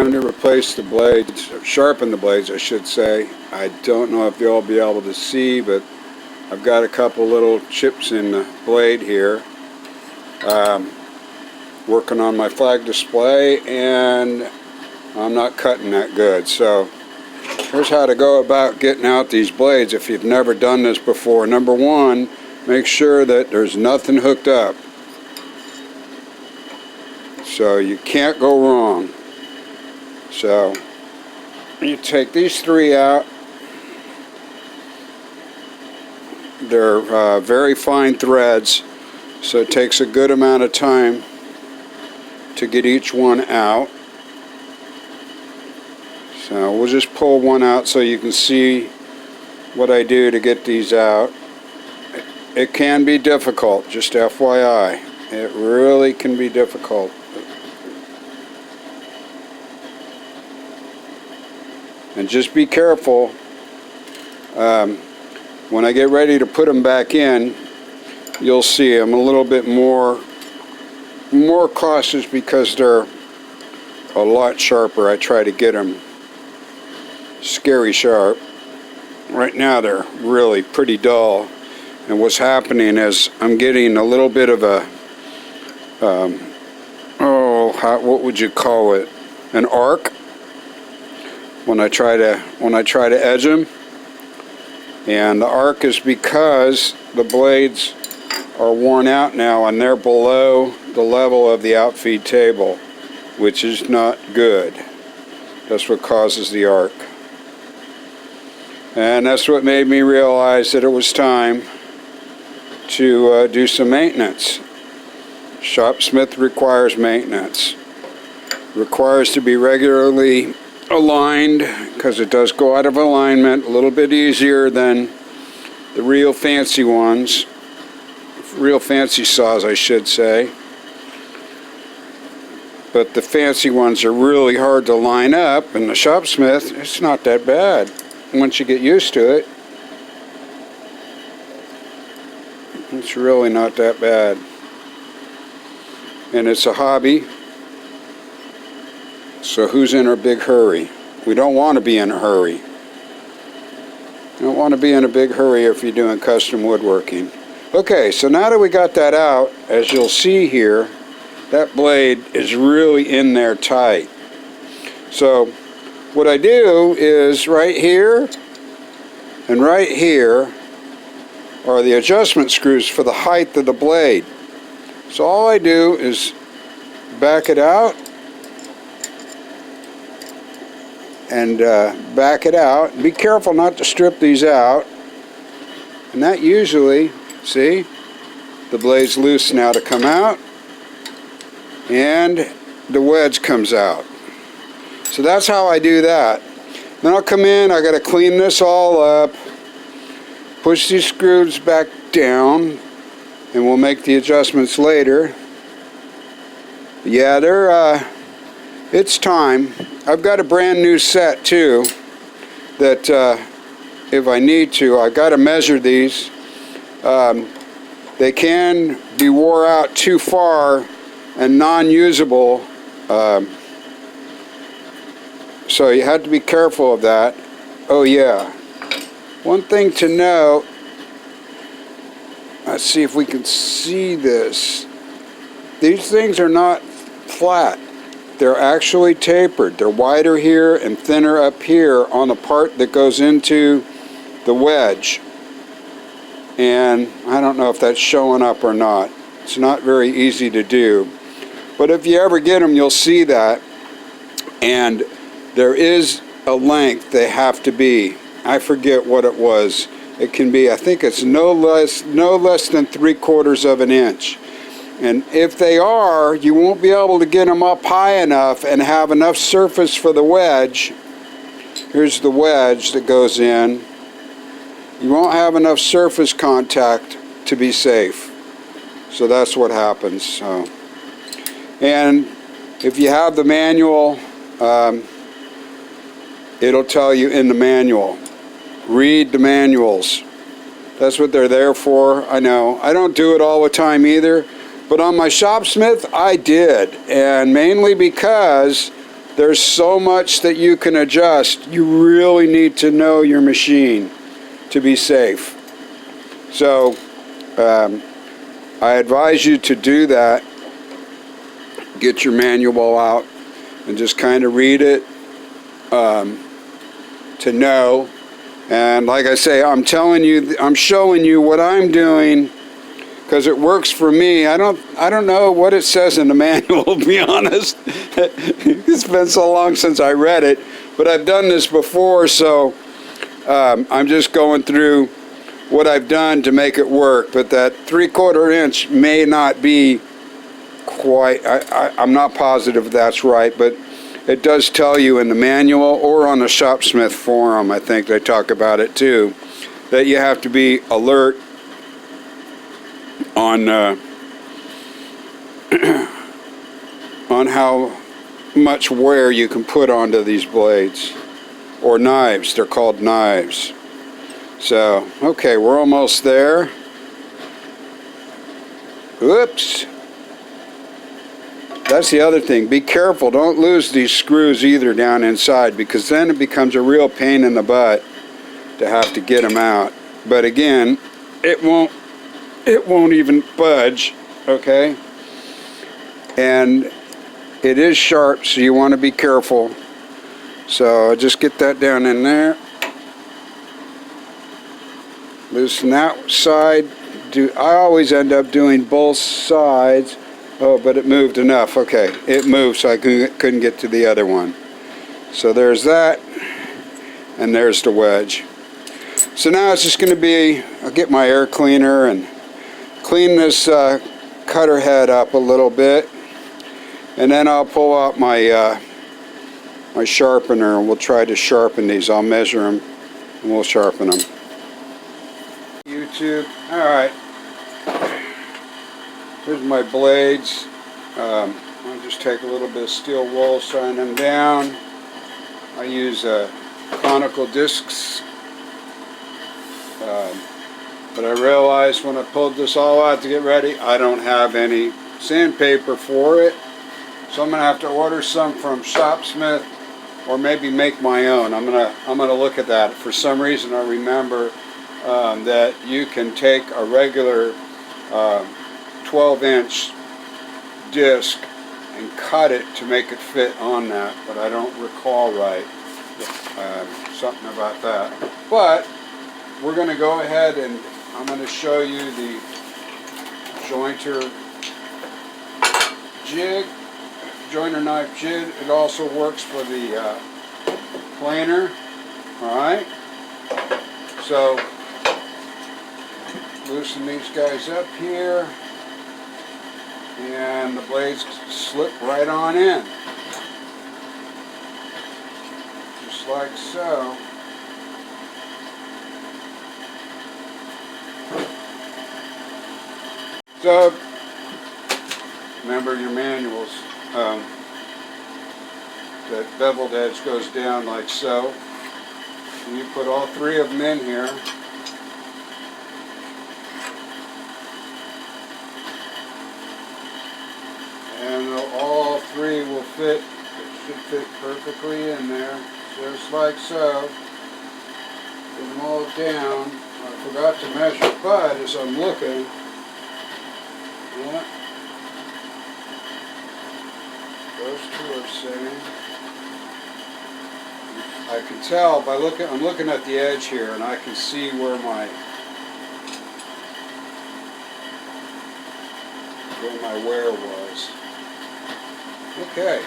time to replace the blades, or sharpen the blades I should say. I don't know if you'll be able to see, but I've got a couple little chips in the blade here. Working on my flag display, and I'm not cutting that good. So here's how to go about getting out these blades if you've never done this before. Number one, make sure that there's nothing hooked up. So you can't go wrong. So you take these three out. They're very fine threads, so it takes a good amount of time to get each one out. So we'll just pull one out so you can see what I do to get these out. It can be difficult, just FYI. It really can be difficult. And just be careful. When I get ready to put them back in, you'll see I'm a little bit more cautious because they're a lot sharper. I try to get them scary sharp. Right now they're really pretty dull, and what's happening is I'm getting a little bit of a what would you call it, an arc when I try to edge them. And the arc is because the blades are worn out now and they're below the level of the outfeed table, which is not good. That's what causes the arc. And that's what made me realize that it was time to do some maintenance. Shopsmith requires maintenance. Requires to be regularly aligned, because it does go out of alignment a little bit easier than the real fancy ones. Real fancy saws, I should say. But the fancy ones are really hard to line up, and the Shopsmith, it's not that bad once you get used to it. It's really not that bad. And it's a hobby. So who's in a big hurry? We don't want to be in a hurry. You don't want to be in a big hurry if you're doing custom woodworking. Okay, so now that we got that out, as you'll see here, that blade is really in there tight. So what I do is right here and right here are the adjustment screws for the height of the blade. So all I do is back it out and back it out. Be careful not to strip these out. And that usually, see, the blade's loose now to come out, and the wedge comes out. So that's how I do that. Then I'll come in, I got to clean this all up, push these screws back down, and we'll make the adjustments later. Yeah, it's time. I've got a brand new set too that if I need to, I got to measure these. They can be wore out too far and non-usable, so you have to be careful of that. Oh yeah, one thing to note, let's see if we can see this. These things are not flat. They're actually tapered. They're wider here and thinner up here on the part that goes into the wedge. And I don't know if that's showing up or not. It's not very easy to do. But if you ever get them, you'll see that. And there is a length they have to be. I forget what it was. It can be, I think it's no less than 3/4 of an inch. And if they are, you won't be able to get them up high enough and have enough surface for the wedge. Here's the wedge that goes in. You won't have enough surface contact to be safe. So that's what happens. So, and if you have the manual, it'll tell you in the manual. Read the manuals. That's what they're there for. I know. I don't do it all the time either. But on my Shopsmith, I did. And mainly because There's so much that you can adjust. You really need to know your machine to be safe. So I advise you to do that. Get your manual out and just kind of read it to know. And like I say, I'm telling you, I'm showing you what I'm doing because it works for me. I don't know what it says in the manual, to be honest. It's been so long since I read it, but I've done this before, so I'm just going through what I've done to make it work. But that 3/4 inch may not be quite, I'm not positive that's right, but it does tell you in the manual or on the Shopsmith forum, I think they talk about it too, that you have to be alert on on how much wear you can put onto these blades, or knives. They're called knives. So, okay, we're almost there. Oops. That's the other thing. Be careful. Don't lose these screws either down inside, because then it becomes a real pain in the butt to have to get them out. But again, it won't even budge, okay? And it is sharp, so you want to be careful. So just get that down in there. Loosen that side. I always end up doing both sides. Oh, but it moved enough. Okay, it moved, so I couldn't get to the other one. So there's that, and there's the wedge. So now it's just going to be, I'll get my air cleaner and clean this cutter head up a little bit, and then I'll pull out my my sharpener, and we'll try to sharpen these. I'll measure them, and we'll sharpen them. YouTube. All right. Here's my blades. I'll just take a little bit of steel wool, shine them down. I use conical discs. But I realized when I pulled this all out to get ready, I don't have any sandpaper for it. So I'm going to have to order some from Shopsmith, or maybe make my own. I'm gonna look at that. For some reason I remember that you can take a regular 12-inch disc and cut it to make it fit on that, but I don't recall right something about that. But we're going to go ahead and I'm going to show you the jointer jig, jointer knife jig. It also works for the planer. Alright, so loosen these guys up here, and the blades slip right on in, just like so. So, remember your manuals, that beveled edge goes down like so, and you put all three of them in here. And all three will fit. It should fit perfectly in there, just like so. Put them all down. I forgot to measure, but as I'm looking, yeah, those two are same. I can tell by looking. I'm looking at the edge here, and I can see where my wear was. Okay.